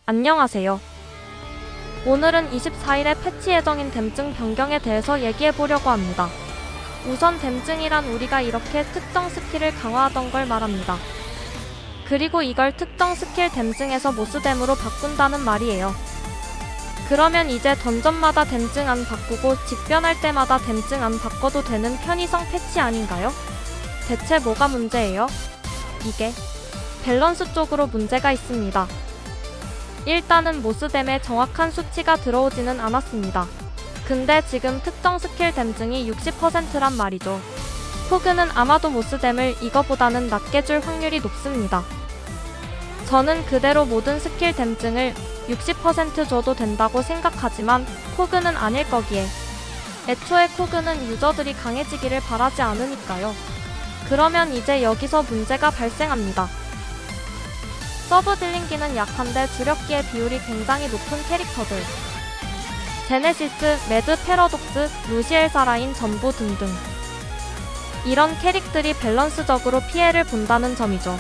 안녕하세요. 오늘은 24일에 패치 예정인 댐증 변경에 대해서 얘기해보려고 합니다. 우선 댐증이란 우리가 이렇게 특정 스킬을 강화하던 걸 말합니다. 그리고 이걸 특정 스킬 댐증에서 모스댐으로 바꾼다는 말이에요. 그러면 이제 던전마다 댐증 안 바꾸고 직변할 때마다 댐증 안 바꿔도 되는 편의성 패치 아닌가요? 대체 뭐가 문제예요? 이게 밸런스 쪽으로 문제가 있습니다. 일단은 모스댐에 정확한 수치가 들어오지는 않았습니다. 근데 지금 특정 스킬 댐증이 60%란 말이죠. 호그는 아마도 모스댐을 이거보다는 낮게 줄 확률이 높습니다. 저는 그대로 모든 스킬 댐증을 60% 줘도 된다고 생각하지만 코그는 아닐 거기에 애초에 코그는 유저들이 강해지기를 바라지 않으니까요. 그러면 이제 여기서 문제가 발생합니다. 서브 딜링기는 약한데 주력기의 비율이 굉장히 높은 캐릭터들 제네시스, 매드 패러독스, 루시엘 사라인 전부 등등 이런 캐릭들이 밸런스적으로 피해를 본다는 점이죠.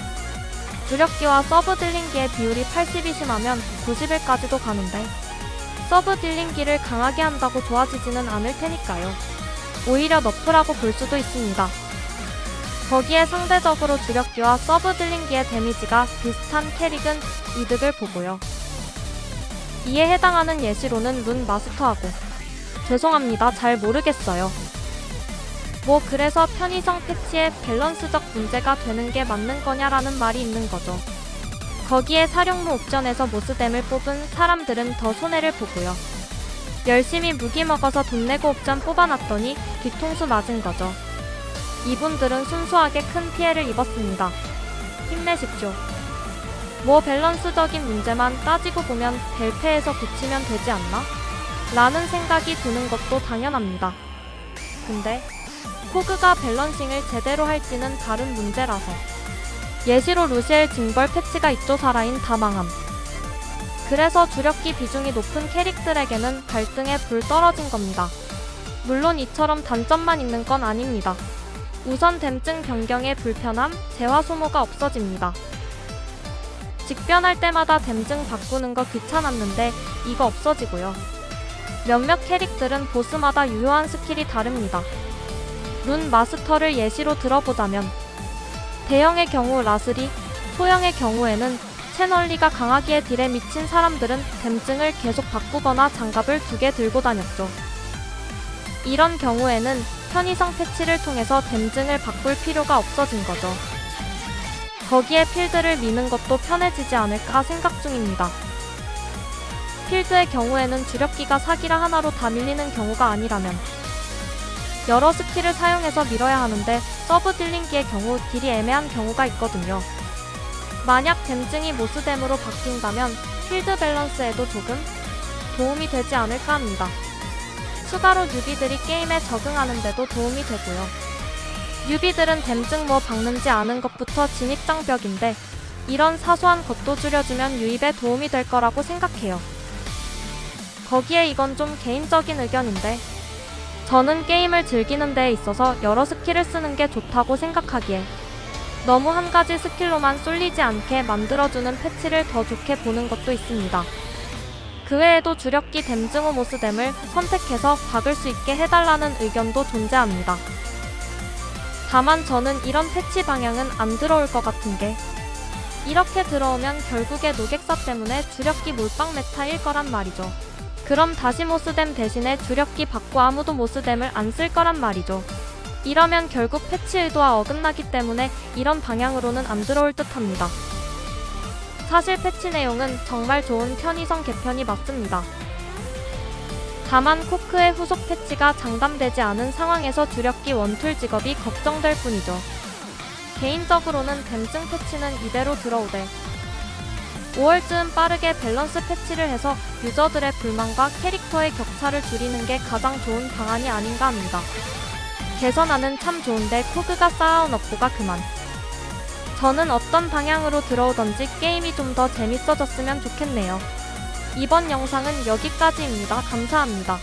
주력기와 서브 딜링기의 비율이 80이 심하면 90일까지도 가는데 서브 딜링기를 강하게 한다고 좋아지지는 않을 테니까요. 오히려 너프라고 볼 수도 있습니다. 거기에 상대적으로 주력기와 서브 딜링기의 데미지가 비슷한 캐릭은 이득을 보고요. 이에 해당하는 예시로는 룬 마스터하고 죄송합니다, 잘 모르겠어요. 그래서 편의성 패치에 밸런스적 문제가 되는 게 맞는 거냐라는 말이 있는 거죠. 거기에 사령무 옵션에서 모스댐을 뽑은 사람들은 더 손해를 보고요. 열심히 무기 먹어서 돈 내고 옵션 뽑아놨더니 뒤통수 맞은 거죠. 이분들은 순수하게 큰 피해를 입었습니다. 힘내십시오. 밸런스적인 문제만 따지고 보면 벨페에서 고치면 되지 않나? 라는 생각이 드는 것도 당연합니다. 근데 호그가 밸런싱을 제대로 할지는 다른 문제라서 예시로 루시엘 징벌 패치가 있죠. 사라인 다 망함. 그래서 주력기 비중이 높은 캐릭들에게는 발등에 불 떨어진 겁니다. 물론 이처럼 단점만 있는 건 아닙니다. 우선 댐증 변경의 불편함, 재화 소모가 없어집니다. 직변할 때마다 댐증 바꾸는 거 귀찮았는데 이거 없어지고요. 몇몇 캐릭들은 보스마다 유효한 스킬이 다릅니다. 룬 마스터를 예시로 들어보자면 대형의 경우 라스리, 소형의 경우에는 채널리가 강하기에 딜에 미친 사람들은 댐증을 계속 바꾸거나 장갑을 2개 들고 다녔죠. 이런 경우에는 편의성 패치를 통해서 댐증을 바꿀 필요가 없어진 거죠. 거기에 필드를 미는 것도 편해지지 않을까 생각 중입니다. 필드의 경우에는 주력기가 사기라 하나로 다 밀리는 경우가 아니라면 여러 스킬을 사용해서 밀어야 하는데 서브 딜링기의 경우 딜이 애매한 경우가 있거든요. 만약 댐증이 모스댐으로 바뀐다면 필드 밸런스에도 조금 도움이 되지 않을까 합니다. 추가로 뉴비들이 게임에 적응하는 데도 도움이 되고요. 뉴비들은 댐증 박는지 아는 것부터 진입장벽인데 이런 사소한 것도 줄여주면 유입에 도움이 될 거라고 생각해요. 거기에 이건 좀 개인적인 의견인데 저는 게임을 즐기는 데에 있어서 여러 스킬을 쓰는 게 좋다고 생각하기에 너무 한 가지 스킬로만 쏠리지 않게 만들어주는 패치를 더 좋게 보는 것도 있습니다. 그 외에도 주력기 댐증 후 모스댐을 선택해서 박을 수 있게 해달라는 의견도 존재합니다. 다만 저는 이런 패치 방향은 안 들어올 것 같은 게 이렇게 들어오면 결국에 노객사 때문에 주력기 몰빵 메타일 거란 말이죠. 그럼 다시 모스댐 대신에 주력기 받고 아무도 모스댐을 안 쓸 거란 말이죠. 이러면 결국 패치 의도와 어긋나기 때문에 이런 방향으로는 안 들어올 듯 합니다. 사실 패치 내용은 정말 좋은 편의성 개편이 맞습니다. 다만 코크의 후속 패치가 장담되지 않은 상황에서 주력기 원툴 직업이 걱정될 뿐이죠. 개인적으로는 댐증 패치는 이대로 들어오되 5월쯤 빠르게 밸런스 패치를 해서 유저들의 불만과 캐릭터의 격차를 줄이는 게 가장 좋은 방안이 아닌가 합니다. 개선안은 참 좋은데 코그가 쌓아온 업보가 그만. 저는 어떤 방향으로 들어오던지 게임이 좀 더 재밌어졌으면 좋겠네요. 이번 영상은 여기까지입니다. 감사합니다.